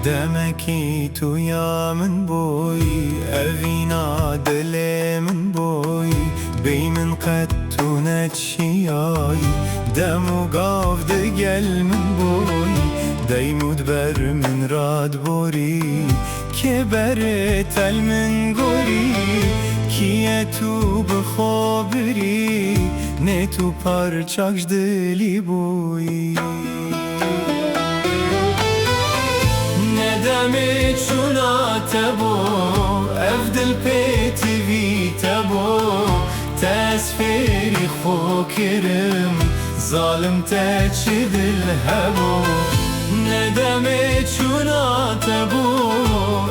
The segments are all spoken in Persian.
دمکی تو یا من بوی اوینا دل من بوی بی من قد تو نچیای دمو گاف دگل من بوی دیمود بر من راد بوری که بر تل من گوری کیه تو بخوابری نه تو پرچاکش دلی بوی ندمي چونا تبو افدل بيتي في تبو تسفيري خو كرم ظالم تشد الهبو ندمي چونا تبو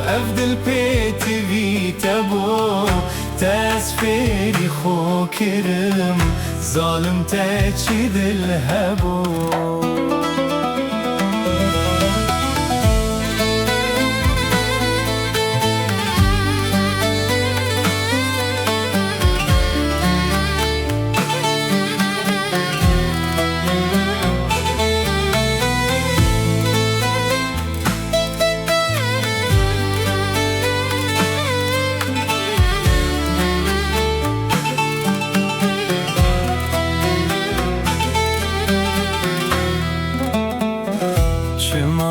افدل بيتي في تبو تسفيري خو كرم ظالم تشد الهبو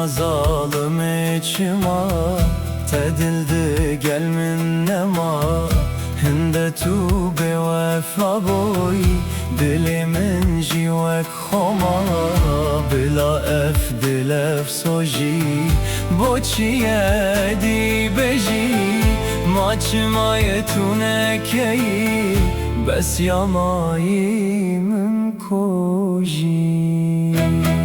Zalime çima tedildi gel min nema hinde tu bevefa boy dilimin jivek khoma bila efdil efsoji boçiye di beji maçmaye tu nekeyi bes yamayim koji